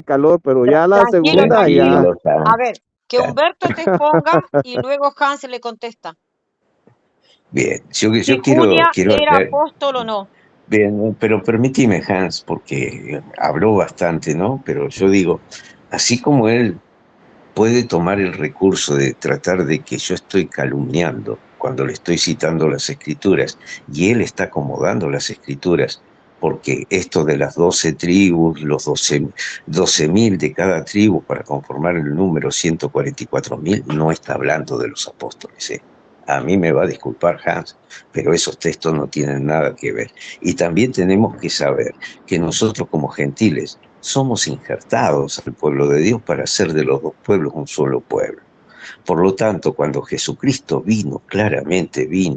calor, pero ya la Tranquilo, segunda ya. tranquilo. Tranquilo, Hans. A ver, que Humberto te exponga y luego Hans le contesta. Bien, Si yo Julia quiero era aclarar. apóstol o no. Bien, pero permíteme, Hans, porque habló bastante, ¿no? Pero yo digo, así como él puede tomar el recurso de tratar de que yo estoy calumniando cuando le estoy citando las escrituras y él está acomodando las escrituras, porque esto de las 12 tribus, los 12.000 de cada tribu para conformar el número 144.000, no está hablando de los apóstoles, ¿eh? A mí me va a disculpar Hans, pero esos textos no tienen nada que ver. Y también tenemos que saber que nosotros como gentiles somos injertados al pueblo de Dios para hacer de los dos pueblos un solo pueblo. Por lo tanto, cuando Jesucristo vino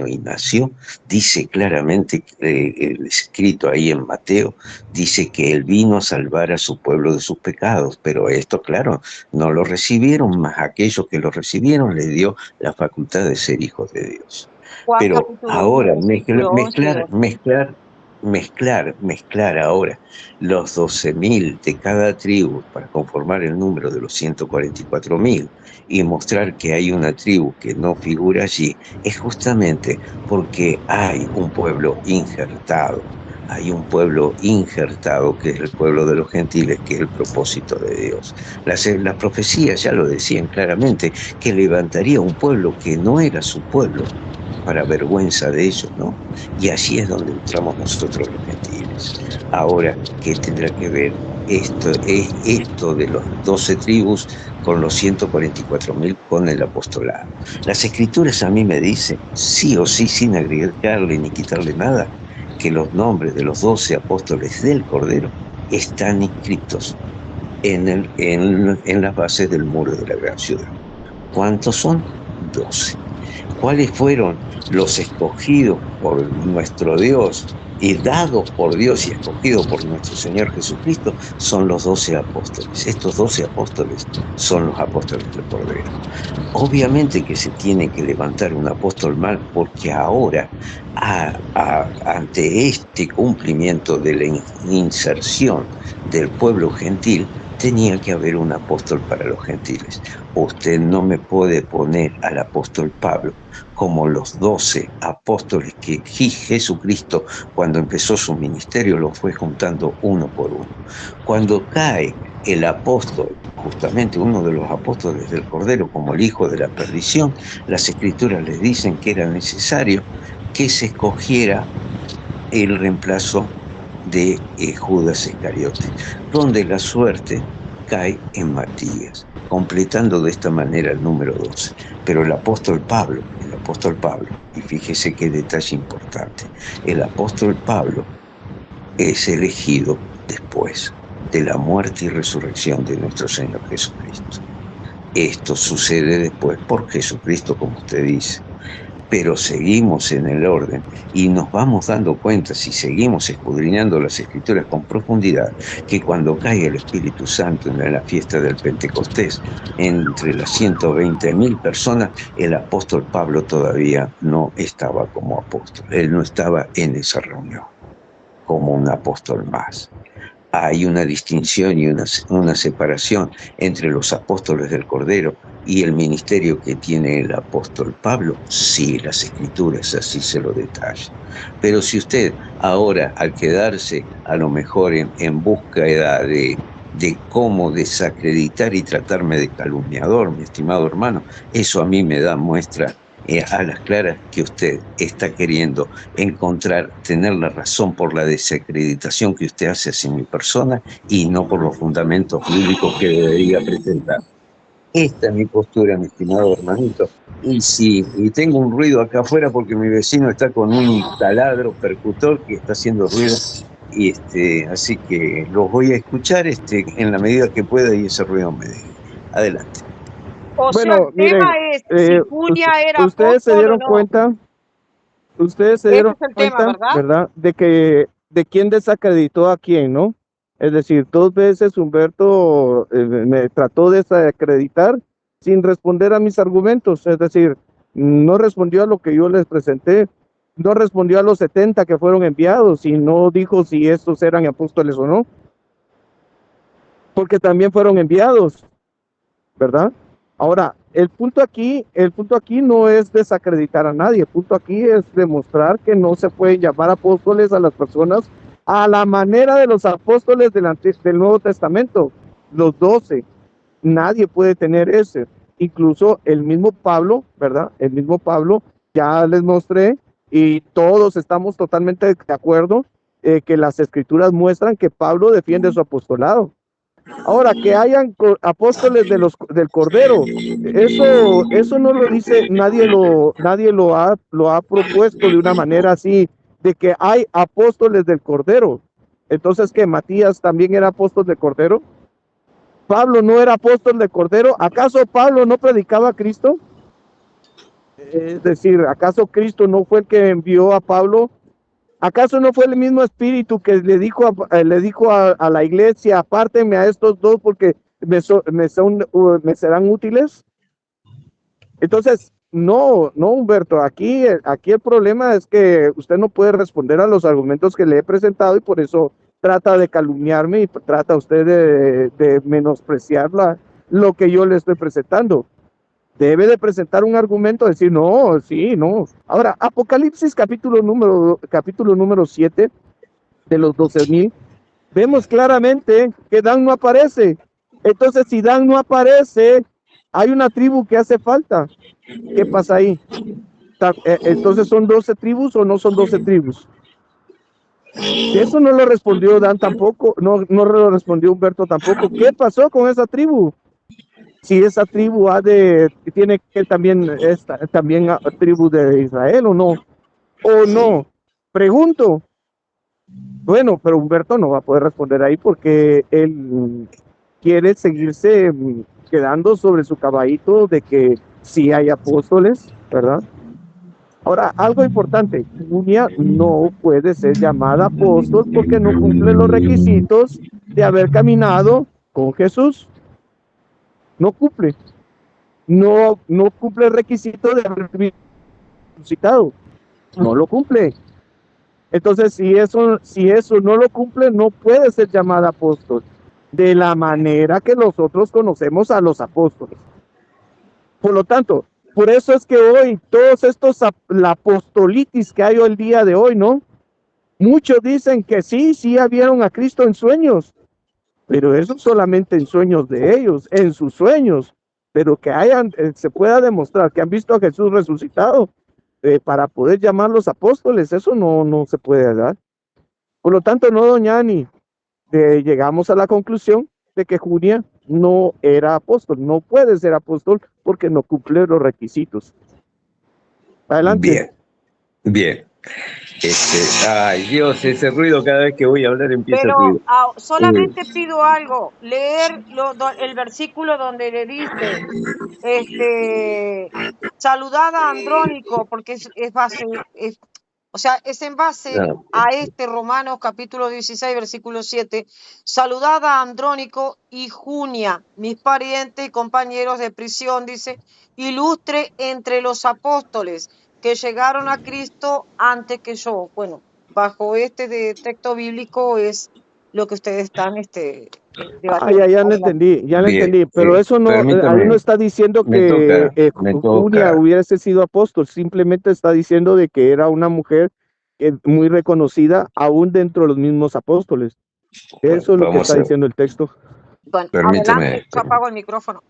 y nació, dice claramente, el escrito ahí en Mateo, dice que Él vino a salvar a su pueblo de sus pecados, pero esto, claro, no lo recibieron, más aquellos que lo recibieron les dio la facultad de ser hijos de Dios. Juan Pero capítulo 1, ahora, versículo 11 y 12. mezclar ahora los 12.000 de cada tribu para conformar el número de los 144.000 y mostrar que hay una tribu que no figura allí, es justamente porque hay un pueblo injertado. Hay un pueblo injertado que es el pueblo de los gentiles, que es el propósito de Dios. Las profecías ya lo decían claramente, que levantaría un pueblo que no era su pueblo, para vergüenza de ellos, ¿no? Y allí es donde entramos nosotros los gentiles. Ahora, ¿qué tendrá que ver esto de los 12 tribus con los 144.000 con el apostolado? Las escrituras a mí me dicen, sí o sí, sin agregarle ni quitarle nada, que los nombres de los 12 apóstoles del Cordero están inscritos en las bases del muro de la gran ciudad. ¿Cuántos son? 12. ¿Cuáles fueron los escogidos por nuestro Dios y dados por Dios y escogidos por nuestro Señor Jesucristo? Son los 12 apóstoles. Estos 12 apóstoles son los apóstoles del Cordero. Obviamente que se tiene que levantar un apóstol mal, porque ahora, ante este cumplimiento de la inserción del pueblo gentil, tenía que haber un apóstol para los gentiles. Usted no me puede poner al apóstol Pablo como los 12 apóstoles que Jesucristo, cuando empezó su ministerio, los fue juntando uno por uno. Cuando cae el apóstol, justamente uno de los apóstoles del Cordero, como el hijo de la perdición, las escrituras les dicen que era necesario que se escogiera el reemplazo de Judas Iscariote, donde la suerte cae en Matías, completando de esta manera el número 12. Pero el apóstol Pablo, y fíjese qué detalle importante, el apóstol Pablo es elegido después de la muerte y resurrección de nuestro Señor Jesucristo. Esto sucede después por Jesucristo, como usted dice. Pero seguimos en el orden y nos vamos dando cuenta, si seguimos escudriñando las escrituras con profundidad, que cuando cae el Espíritu Santo en la fiesta del Pentecostés, entre las 120.000 personas, el apóstol Pablo todavía no estaba como apóstol. Él no estaba en esa reunión como un apóstol más. Hay una distinción y una separación entre los apóstoles del Cordero y el ministerio que tiene el apóstol Pablo. Sí, las escrituras así se lo detallan. Pero si usted ahora, al quedarse a lo mejor en búsqueda de cómo desacreditar y tratarme de calumniador, mi estimado hermano, eso a mí me da muestra a las claras que usted está queriendo tener la razón por la desacreditación que usted hace hacia mi persona y no por los fundamentos bíblicos que debería presentar. Esta es mi postura, mi estimado hermanito. Y tengo un ruido acá afuera porque mi vecino está con un taladro percutor que está haciendo ruido. Y así que los voy a escuchar en la medida que pueda y ese ruido me deje. Adelante. O sea, Bueno, el tema miren, es si Julia era ustedes se apóstol o dieron no. cuenta, Ese es el tema, ¿verdad? ¿verdad? De quién desacreditó a quién, ¿no? Es decir, 2 veces Humberto me trató de desacreditar sin responder a mis argumentos. Es decir, no respondió a lo que yo les presenté, no respondió a los 70 que fueron enviados y no dijo si estos eran apóstoles o no. porque también fueron enviados, ¿verdad? Ahora, el punto aquí no es desacreditar a nadie, el punto aquí es demostrar que no se pueden llamar apóstoles a las personas a la manera de los apóstoles del Nuevo Testamento, los 12. Nadie puede tener ese. Incluso el mismo Pablo, ¿verdad? El mismo Pablo, ya les mostré, y todos estamos totalmente de acuerdo que las escrituras muestran que Pablo defiende su apostolado. Ahora, que hayan apóstoles del Cordero, eso no lo dice, nadie lo ha propuesto de una manera así, de que hay apóstoles del Cordero. Entonces, ¿que Matías también era apóstol del Cordero? ¿Pablo no era apóstol del Cordero? ¿Acaso Pablo no predicaba a Cristo? Es decir, ¿acaso Cristo no fue el que envió a Pablo? ¿Acaso no fue el mismo espíritu que le dijo a la iglesia, apártenme a estos dos porque me serán útiles? Entonces, no, Humberto, aquí el problema es que usted no puede responder a los argumentos que le he presentado y por eso trata de calumniarme y trata usted de menospreciar lo que yo le estoy presentando. Debe de presentar un argumento, decir, no, sí, no. Ahora, Apocalipsis capítulo número 7 de los 12,000, vemos claramente que Dan no aparece. Entonces, si Dan no aparece, hay una tribu que hace falta. ¿Qué pasa ahí? Entonces, ¿son 12 tribus o no son 12 tribus? Eso no lo respondió Dan tampoco, no lo respondió Humberto tampoco. ¿Qué pasó con esa tribu? Si esa tribu tiene que también tribu de Israel o no, pregunto. Bueno, pero Humberto no va a poder responder ahí porque él quiere seguirse quedando sobre su caballito de que sí hay apóstoles, ¿verdad? Ahora, algo importante, Junia no puede ser llamada apóstol porque no cumple los requisitos de haber caminado con Jesús. No cumple. No cumple el requisito de haber resucitado. No lo cumple. Entonces, si eso no lo cumple, no puede ser llamada apóstol de la manera que nosotros conocemos a los apóstoles. Por lo tanto, por eso es que hoy todos la apostolitis que hay hoy el día de hoy, ¿no? Muchos dicen que sí vieron a Cristo en sueños, pero eso solamente en sueños de ellos, en sus sueños, pero que se pueda demostrar que han visto a Jesús resucitado para poder llamarlos apóstoles, eso no se puede dar. Por lo tanto, no, doña Ani, llegamos a la conclusión de que Junia no era apóstol, no puede ser apóstol porque no cumple los requisitos. Adelante. Bien. Ay Dios, ese ruido cada vez que voy a hablar empieza el Pero ruido. solamente pido algo, leer el versículo donde le dice, saludad a Andrónico, porque es base, o sea, es en base a Romanos capítulo 16, versículo 7, saludad a Andrónico y Junia, mis parientes y compañeros de prisión, dice, ilustre entre los apóstoles que llegaron a Cristo antes que yo. Bueno, bajo de texto bíblico es lo que ustedes están debatiendo. Ya lo entendí, pero eso no, ahí no está diciendo que Junia hubiese sido apóstol, simplemente está diciendo de que era una mujer muy reconocida aún dentro de los mismos apóstoles. Eso es lo que está diciendo el texto. Bueno, adelante, yo apago el micrófono.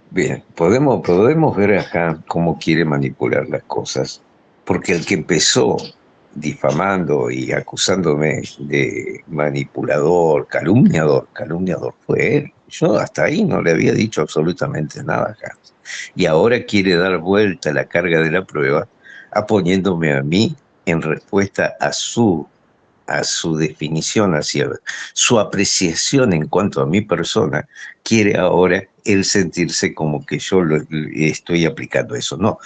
Bien, podemos ver acá cómo quiere manipular las cosas, porque el que empezó difamando y acusándome de manipulador, calumniador fue él. Yo hasta ahí no le había dicho absolutamente nada acá. Y ahora quiere dar vuelta la carga de la prueba, poniéndome a mí en respuesta a su definición, hacia su apreciación en cuanto a mi persona, quiere ahora él sentirse como que yo estoy aplicando eso. No,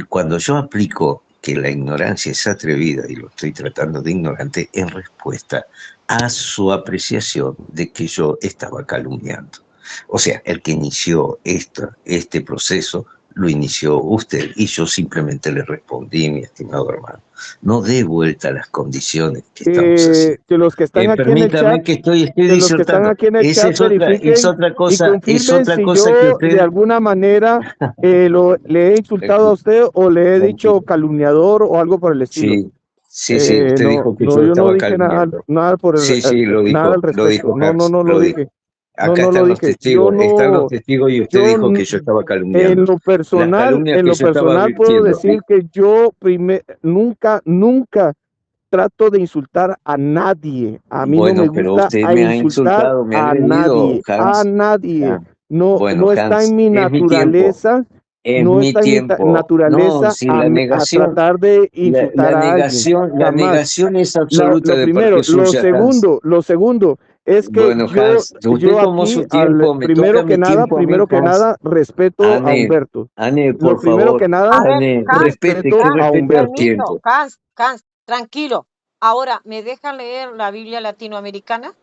cuando yo aplico que la ignorancia es atrevida y lo estoy tratando de ignorante en respuesta a su apreciación de que yo estaba calumniando. O sea, el que inició este proceso lo inició usted y yo simplemente le respondí, mi estimado hermano. No dé vuelta a las condiciones que estamos haciendo. Que los que están aquí en el chat, Permítame que estoy que los que están disertando. aquí en el Esa chat es verifiquen otra y cosa, confirmen si que yo de usted... alguna manera le he insultado a usted o le he dicho Tranquilo. calumniador o algo por el estilo. Sí, sí, usted No, dijo que no, yo yo no estaba dije calumniando. nada Sí, sí, nada al lo respecto. dijo No, no, Carlos, no lo lo dijo. dije. No, Acá no lo están los dije. testigos, y usted Yo dijo que yo estaba en calumniando. lo Las personal, calumnias que yo estaba puedo virtiendo. decir que yo nunca trato de insultar a nadie. A mí no me Bueno, pero gusta usted a me ha insultar insultado, me ha a agredido, nadie, a Hans. nadie. Ah, No, bueno, no está en Hans, mi es mi tiempo, naturaleza, es no mi está en mi tiempo. No, naturaleza si la a negación, tratar de insultar a alguien. la Jamás. negación es absoluta Lo de parte primero, suya, Hans. lo segundo es que Bueno, Hans, usted yo tomó aquí, su tiempo, me toca mi tiempo a mí, primero que Hans. nada, respeto a Ane, Humberto. Ane, Lo por primero que favor, A nada, ver, Ane, Hans, que respeto Hans, a respete los Humberto. permiso, tiempos. Hans, tranquilo. Ahora, ¿me dejan leer la Biblia latinoamericana?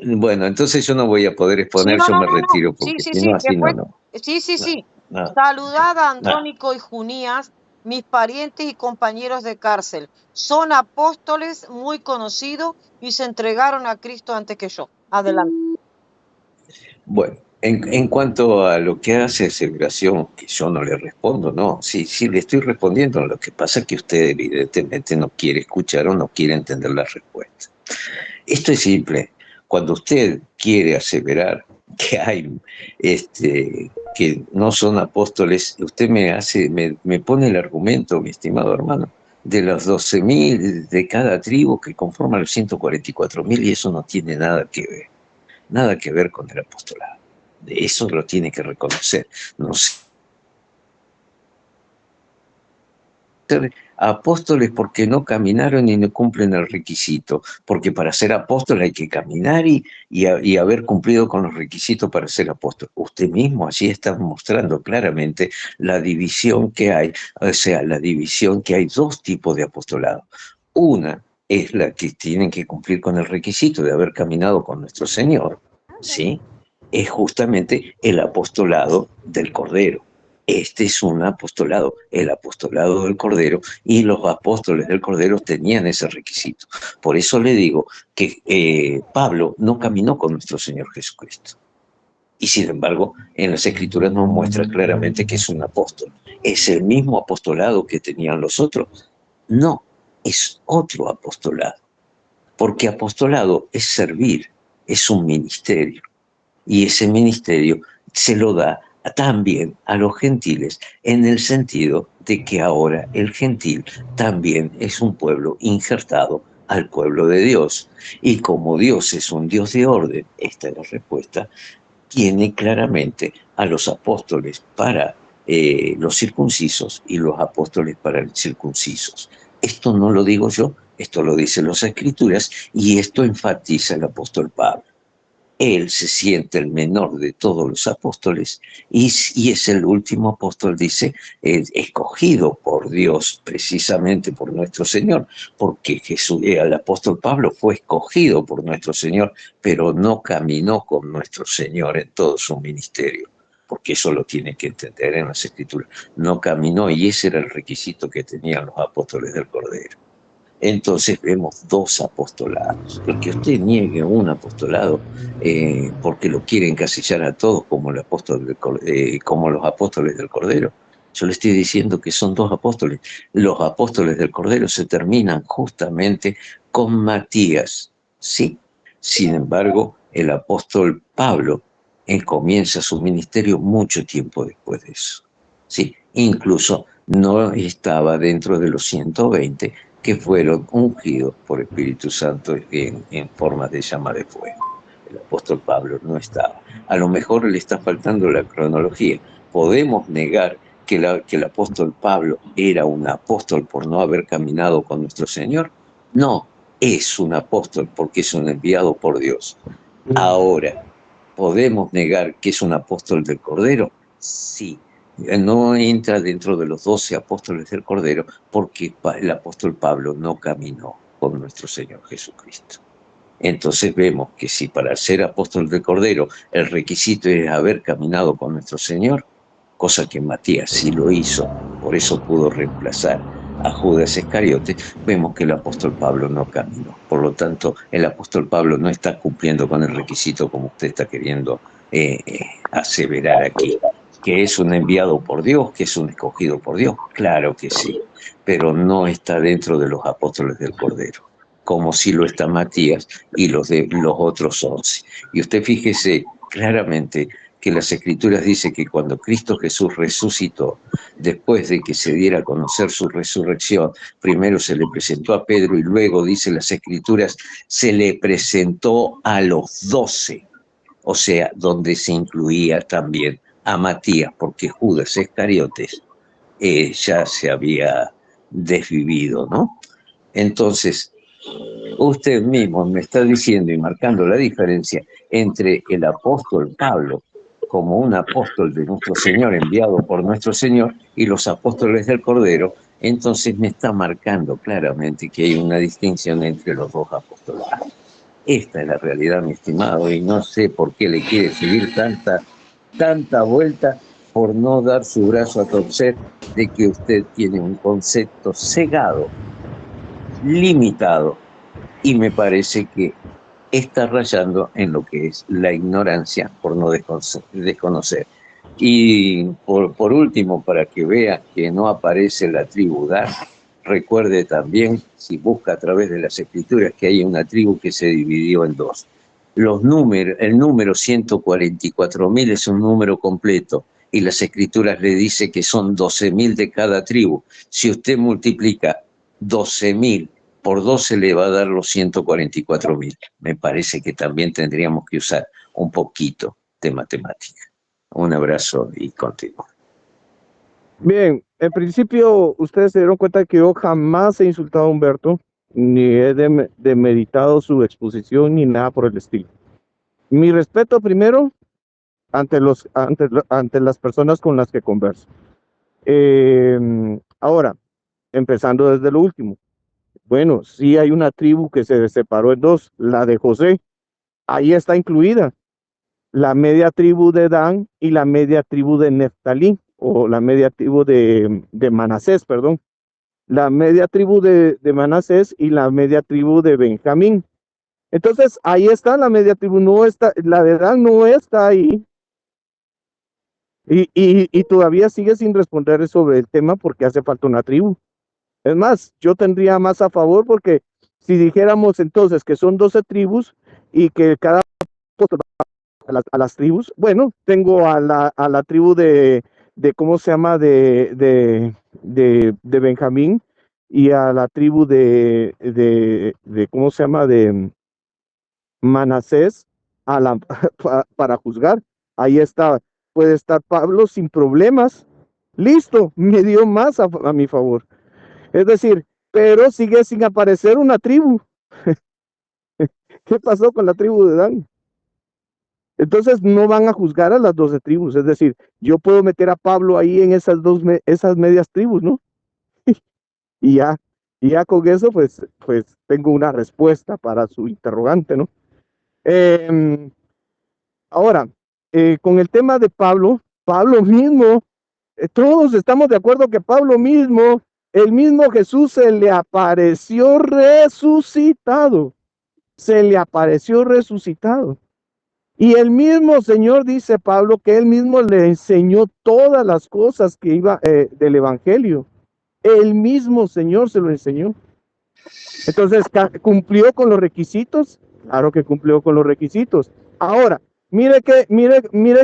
Bueno, entonces yo no voy a poder Sí, exponer, no, yo no, me no, no. retiro, Sí, porque sí, si sí. no, así no, Después, no, sí, sí, no, sí. no, Saludad a no. Andrónico y Junías, mis parientes y compañeros de cárcel. Son apóstoles muy conocidos y se entregaron a Cristo antes que yo. Adelante. Bueno, en cuanto a lo que hace aseveración, que yo no le respondo, no, sí, sí le estoy respondiendo, lo que pasa es que usted evidentemente no quiere escuchar o no quiere entender la respuesta. Esto es simple. Cuando usted quiere aseverar que hay, que no son apóstoles, usted me pone el argumento, mi estimado hermano, de los 12.000 de cada tribu que conforman los 144.000 y eso no tiene nada que ver con el apostolado. Eso lo tiene que reconocer. No sé. Apóstoles porque no caminaron y no cumplen el requisito, porque para ser apóstol hay que caminar y haber cumplido con los requisitos para ser apóstol. Usted mismo allí está mostrando claramente la división que hay, o sea, la división que hay dos tipos de apostolado. Una es la que tienen que cumplir con el requisito de haber caminado con nuestro Señor, ¿sí? Es justamente el apostolado del Cordero. Este es un apostolado, el apostolado del Cordero, y los apóstoles del Cordero tenían ese requisito. Por eso le digo que Pablo no caminó con nuestro Señor Jesucristo. Y sin embargo, en las Escrituras nos muestra claramente que es un apóstol. ¿Es el mismo apostolado que tenían los otros? No, es otro apostolado. Porque apostolado es servir, es un ministerio. Y ese ministerio se lo da también a los gentiles, en el sentido de que ahora el gentil también es un pueblo injertado al pueblo de Dios. Y como Dios es un Dios de orden, esta es la respuesta, tiene claramente a los apóstoles para los circuncisos y los apóstoles para los circuncisos. Esto no lo digo yo, esto lo dicen las Escrituras y esto enfatiza el apóstol Pablo. Él se siente el menor de todos los apóstoles y es el último apóstol, dice, escogido por Dios, precisamente por nuestro Señor, porque el apóstol Pablo fue escogido por nuestro Señor, pero no caminó con nuestro Señor en todo su ministerio, porque eso lo tiene que entender en las Escrituras. No caminó y ese era el requisito que tenían los apóstoles del Cordero. Entonces vemos dos apostolados. El que usted niegue un apostolado porque lo quiere encasillar a todos como, como los apóstoles del Cordero. Yo le estoy diciendo que son dos apóstoles. Los apóstoles del Cordero se terminan justamente con Matías, ¿sí? Sin embargo, el apóstol Pablo comienza su ministerio mucho tiempo después de eso, ¿sí? Incluso no estaba dentro de los 120 que fueron ungidos por Espíritu Santo en forma de llama de fuego. El apóstol Pablo no estaba. A lo mejor le está faltando la cronología. ¿Podemos negar que el apóstol Pablo era un apóstol por no haber caminado con nuestro Señor? No, es un apóstol porque es un enviado por Dios. Ahora, ¿podemos negar que es un apóstol del Cordero? Sí. No entra dentro de los 12 apóstoles del Cordero porque el apóstol Pablo no caminó con nuestro Señor Jesucristo. Entonces vemos que si para ser apóstol del Cordero el requisito es haber caminado con nuestro Señor, cosa que Matías sí lo hizo, por eso pudo reemplazar a Judas Iscariote. Vemos que el apóstol Pablo no caminó. Por lo tanto, el apóstol Pablo no está cumpliendo con el requisito como usted está queriendo aseverar aquí, que es un enviado por Dios, que es un escogido por Dios. Claro que sí, pero no está dentro de los apóstoles del Cordero, como sí lo está Matías y los otros 11. Y usted fíjese claramente que las Escrituras dicen que cuando Cristo Jesús resucitó, después de que se diera a conocer su resurrección, primero se le presentó a Pedro y luego, dice las Escrituras, se le presentó a los 12, o sea, donde se incluía también a Matías, porque Judas Iscariotes ya se había desvivido, ¿no? Entonces, usted mismo me está diciendo y marcando la diferencia entre el apóstol Pablo como un apóstol de nuestro Señor, enviado por nuestro Señor, y los apóstoles del Cordero. Entonces me está marcando claramente que hay una distinción entre los dos apostolados. Esta es la realidad, mi estimado, y no sé por qué le quiere seguir tanta vuelta por no dar su brazo a torcer de que usted tiene un concepto cegado, limitado, y me parece que está rayando en lo que es la ignorancia por no desconocer. Y por último, para que vea que no aparece la tribu Dan, recuerde también, si busca a través de las Escrituras, que hay una tribu que se dividió en dos. El número 144.000 es un número completo, y las Escrituras le dice que son 12.000 de cada tribu. Si usted multiplica 12.000 por 12 le va a dar los 144.000. Me parece que también tendríamos que usar un poquito de matemática. Un abrazo y continúo. Bien, en principio ustedes se dieron cuenta que yo jamás he insultado a Humberto, ni he demeritado su exposición, ni nada por el estilo. Mi respeto primero ante las personas con las que converso. Ahora, empezando desde lo último. Bueno, sí hay una tribu que se separó en dos, la de José. Ahí está incluida la media tribu de Dan y la media tribu de Neftalí, o la media tribu de Manasés, perdón. La media tribu de Manasés y la media tribu de Benjamín. Entonces, ahí está la media tribu, no está, la de Dan no está ahí. Y todavía sigue sin responder sobre el tema porque hace falta una tribu. Es más, yo tendría más a favor porque si dijéramos entonces que son 12 tribus y que cada a las tribus, bueno, tengo a la tribu de ¿cómo se llama? De Benjamín, y a la tribu de ¿cómo se llama? De Manasés para juzgar. Ahí está, puede estar Pablo sin problemas. Listo, me dio más a mi favor. Es decir, pero sigue sin aparecer una tribu. ¿Qué pasó con la tribu de Dan? Entonces no van a juzgar a las 12 tribus. Es decir, yo puedo meter a Pablo ahí en esas medias tribus, ¿no? Y ya con eso, pues tengo una respuesta para su interrogante, ¿no? Ahora, con el tema de Pablo mismo, todos estamos de acuerdo que Pablo mismo, el mismo Jesús se le apareció resucitado. Se le apareció resucitado. Y el mismo Señor, dice Pablo, que él mismo le enseñó todas las cosas que iba del Evangelio. El mismo Señor se lo enseñó. Entonces, ¿cumplió con los requisitos? Claro que cumplió con los requisitos. Ahora, mire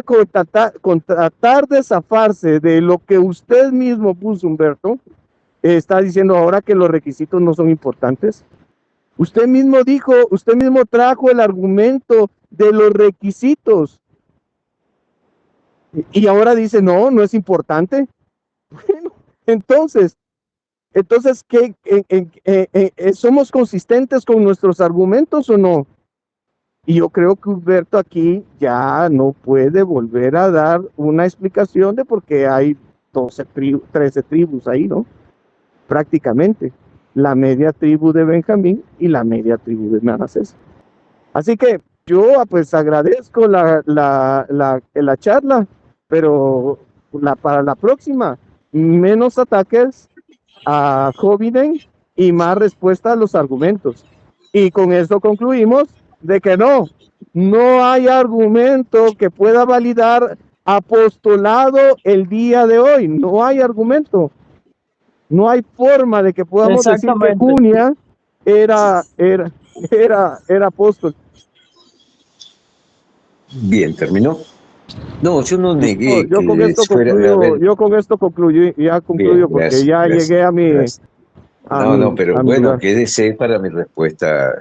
con tratar de zafarse de lo que usted mismo puso, Humberto, está diciendo ahora que los requisitos no son importantes. Usted mismo dijo, usted mismo trajo el argumento de los requisitos. Y ahora dice, no es importante. Bueno, entonces, ¿qué, somos consistentes con nuestros argumentos o no? Y yo creo que Humberto aquí ya no puede volver a dar una explicación de por qué hay 13 tribus ahí, ¿no? Prácticamente. La media tribu de Benjamín y la media tribu de Manasés. Así que yo pues agradezco la charla, pero para la próxima, menos ataques a Joe Biden y más respuesta a los argumentos. Y con esto concluimos de que no hay argumento que pueda validar apostolado el día de hoy. No hay argumento. No hay forma de que podamos decir que Exactamente. Junia era apóstol. Bien, ¿terminó? No, yo no negué Yo con que esto fuera a concluyo, haber... yo con esto concluyo, ya concluyo Bien, porque gracias, ya gracias, llegué a mi, gracias. a No, mi, pero a mi bueno, lugar. quédese para mi respuesta.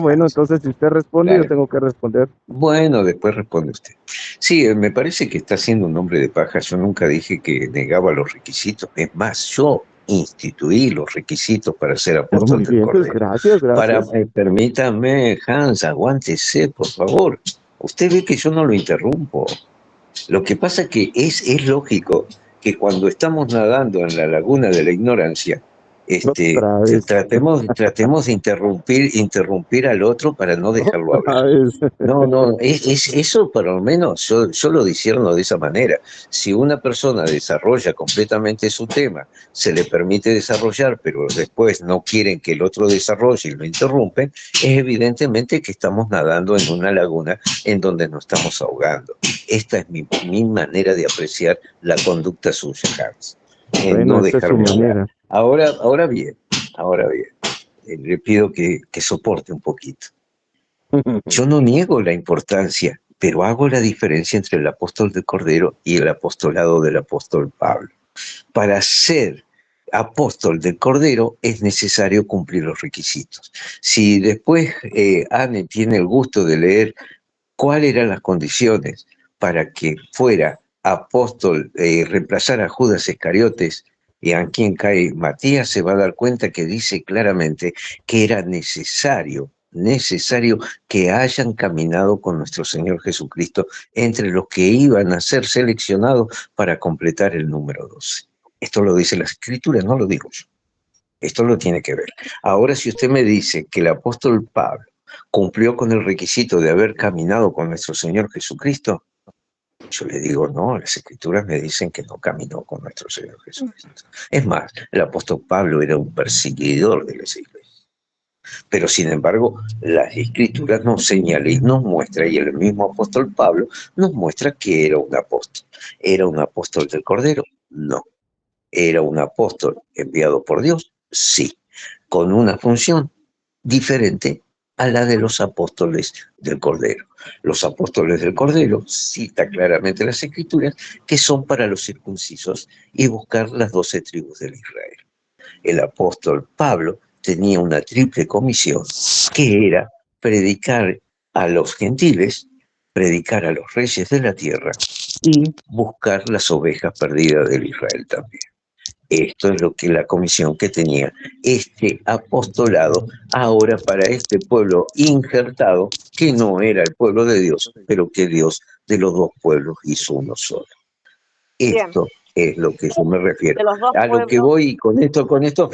Bueno, entonces si usted responde, Claro. yo tengo que responder. Bueno, después responde usted. Sí, me parece que está siendo un hombre de paja. Yo nunca dije que negaba los requisitos. Es más, yo instituí los requisitos para ser apóstol Muy del bien, pues Cordero. gracias. Permítame, Hans, aguántese, por favor. Usted ve que yo no lo interrumpo. Lo que pasa es que es lógico que cuando estamos nadando en la laguna de la ignorancia, Otra vez, tratemos de interrumpir al otro para no dejarlo otra hablar. vez. No, eso por lo menos yo lo discierno de esa manera. Si una persona desarrolla completamente su tema, se le permite desarrollar, pero después no quieren que el otro desarrolle y lo interrumpen, es evidentemente que estamos nadando en una laguna en donde nos estamos ahogando. Esta es mi manera de apreciar la conducta suya, Hans. Bueno, No esa es su dejarme hablar. manera. Ahora bien, le pido que soporte un poquito. Yo no niego la importancia, pero hago la diferencia entre el apóstol del Cordero y el apostolado del apóstol Pablo. Para ser apóstol del Cordero es necesario cumplir los requisitos. Si después Anne tiene el gusto de leer cuáles eran las condiciones para que fuera apóstol, reemplazar a Judas Iscariotes, y a quien cae Matías, se va a dar cuenta que dice claramente que era necesario que hayan caminado con nuestro Señor Jesucristo entre los que iban a ser seleccionados para completar el número 12. Esto lo dice las Escrituras, no lo digo yo. Esto lo tiene que ver. Ahora, si usted me dice que el apóstol Pablo cumplió con el requisito de haber caminado con nuestro Señor Jesucristo, yo le digo, no, las Escrituras me dicen que no caminó con nuestro Señor Jesucristo. Es más, el apóstol Pablo era un perseguidor de las iglesias. Pero sin embargo, las Escrituras nos señalan y nos muestra, y el mismo apóstol Pablo nos muestra que era un apóstol. ¿Era un apóstol del Cordero? No. ¿Era un apóstol enviado por Dios? Sí. Con una función diferente a la de los apóstoles del Cordero. Los apóstoles del Cordero, cita claramente las Escrituras, que son para los circuncisos y buscar las 12 tribus de Israel. El apóstol Pablo tenía una triple comisión, que era predicar a los gentiles, predicar a los reyes de la tierra y buscar las ovejas perdidas del Israel también. Esto es lo que la comisión que tenía este apostolado ahora para este pueblo injertado, que no era el pueblo de Dios, pero que Dios de los dos pueblos hizo uno solo. Bien, Esto es lo que yo me refiero. de los dos A lo que pueblos. voy, con esto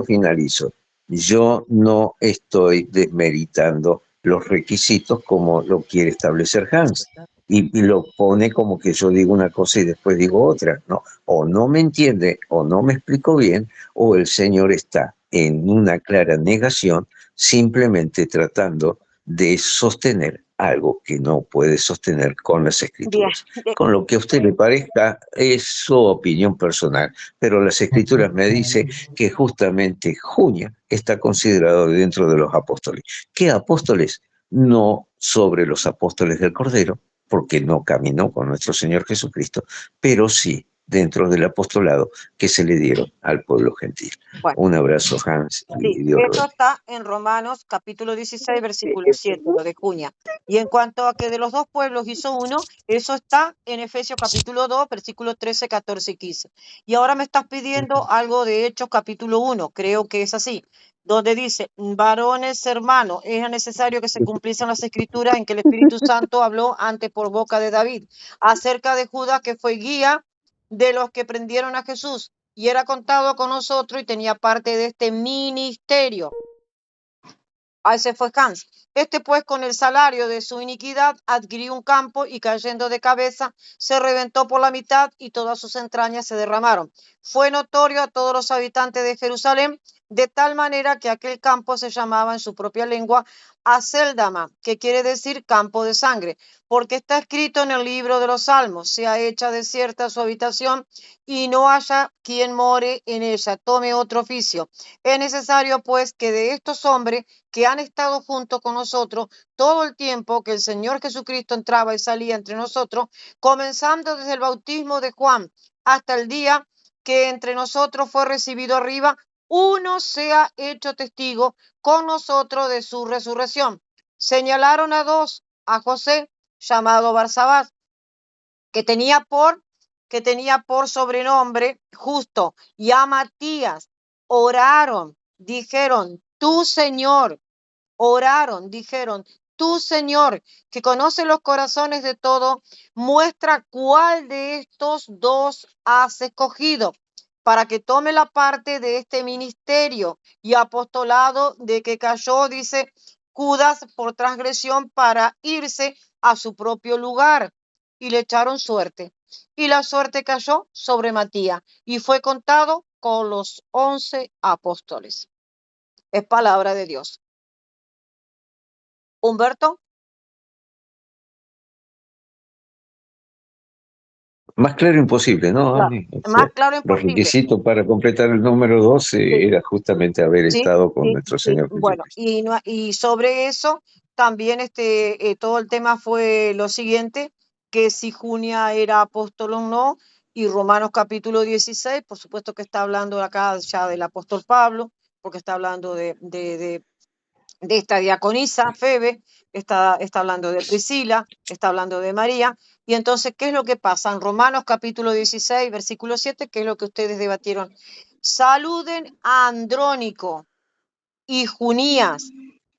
finalizo. Yo no estoy desmeritando los requisitos como lo quiere establecer Hans. Y lo pone como que yo digo una cosa y después digo otra. No, o no me entiende, o no me explico bien, o el Señor está en una clara negación, simplemente tratando de sostener algo que no puede sostener con las Bien, Escrituras. Con lo que a usted le parezca es su opinión personal, pero las Escrituras me dicen que justamente Junia está considerado dentro de los apóstoles. ¿Qué apóstoles? No sobre los apóstoles del Cordero, porque no caminó con nuestro Señor Jesucristo, pero sí dentro del apostolado que se le dieron al pueblo gentil. bueno, Un abrazo, Hans, sí, y Dios lo eso bendiga. está en Romanos capítulo 16, versículo 7, lo de Junia. Y en cuanto a que de los dos pueblos hizo uno, eso está en Efesios capítulo 2, versículos 13, 14 y 15. Y ahora me estás pidiendo algo de Hechos capítulo 1, creo que es así, donde dice, varones hermanos, era necesario que se cumpliesen las escrituras en que el Espíritu Santo habló antes por boca de David, acerca de Judas, que fue guía de los que prendieron a Jesús, y era contado con nosotros y tenía parte de este ministerio. Ahí se fue Hans. Este pues con el salario de su iniquidad adquirió un campo y cayendo de cabeza se reventó por la mitad y todas sus entrañas se derramaron. Fue notorio a todos los habitantes de Jerusalén, de tal manera que aquel campo se llamaba en su propia lengua Aceldama, que quiere decir campo de sangre, porque está escrito en el libro de los Salmos: sea hecha desierta su habitación y no haya quien more en ella, tome otro oficio. Es necesario pues que de estos hombres que han estado junto con nosotros todo el tiempo que el Señor Jesucristo entraba y salía entre nosotros, comenzando desde el bautismo de Juan hasta el día que entre nosotros fue recibido arriba, uno sea hecho testigo con nosotros de su resurrección. Señalaron a dos, a José, llamado Barsabás, que tenía por sobrenombre Justo, y a Matías. Oraron, dijeron, tú Señor, oraron, dijeron, tú Señor, que conoce los corazones de todos, muestra cuál de estos dos has escogido para que tome la parte de este ministerio y apostolado de que cayó, dice Judas, por transgresión para irse a su propio lugar. Y le echaron suerte. Y la suerte cayó sobre Matías y fue contado con los 11 apóstoles. Es palabra de Dios. Humberto. Más claro imposible, ¿no, Claro, Ani? O más sea, claro los imposible. requisitos para completar el número 12 Sí, era justamente haber sí, estado con sí, nuestro sí. Señor Bueno, Jesucristo. y sobre eso también todo el tema fue lo siguiente, que si Junia era apóstol o no, y Romanos capítulo 16, por supuesto que está hablando acá ya del apóstol Pablo, porque está hablando de esta diaconisa, Febe, está hablando de Priscila, está hablando de María. Y entonces, ¿qué es lo que pasa? En Romanos capítulo 16, versículo 7, ¿qué es lo que ustedes debatieron? Saluden a Andrónico y Junías,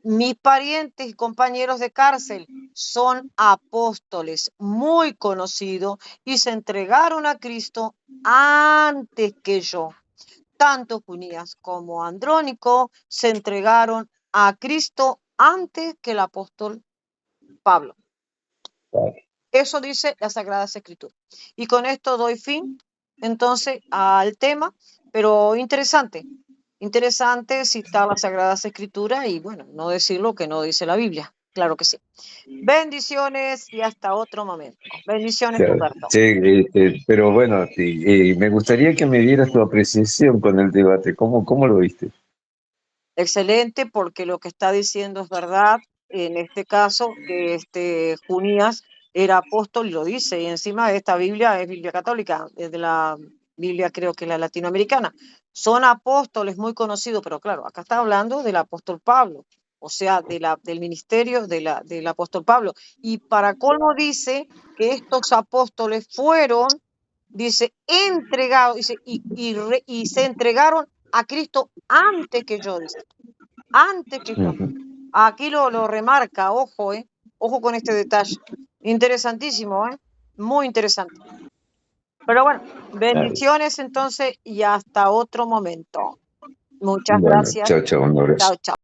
mis parientes y compañeros de cárcel, son apóstoles muy conocidos y se entregaron a Cristo antes que yo. Tanto Junías como Andrónico se entregaron a Cristo antes que el apóstol Pablo. Eso dice la Sagrada Escritura. Y con esto doy fin entonces al tema, pero interesante citar la Sagrada Escritura y bueno, no decir lo que no dice la Biblia. Claro que sí. Bendiciones y hasta otro momento. Bendiciones, Claro, Humberto. sí, pero bueno, me gustaría que me dieras tu apreciación con el debate. ¿Cómo lo viste? Excelente, porque lo que está diciendo es verdad. En este caso, que Junías era apóstol y lo dice, y encima esta Biblia es Biblia católica, es de la Biblia creo que la latinoamericana. Son apóstoles muy conocidos, pero claro, acá está hablando del apóstol Pablo, o sea, del ministerio del apóstol Pablo. Y para colmo dice que estos apóstoles fueron, dice, entregados, dice, y se entregaron a Cristo antes que yo, dice, antes que yo. Ujú. Aquí lo remarca, ojo, ojo con este detalle. Interesantísimo, muy interesante. Pero bueno, bendiciones entonces y hasta otro momento. Muchas Bueno, gracias. chao, chao, un abrazo. Chao, chao.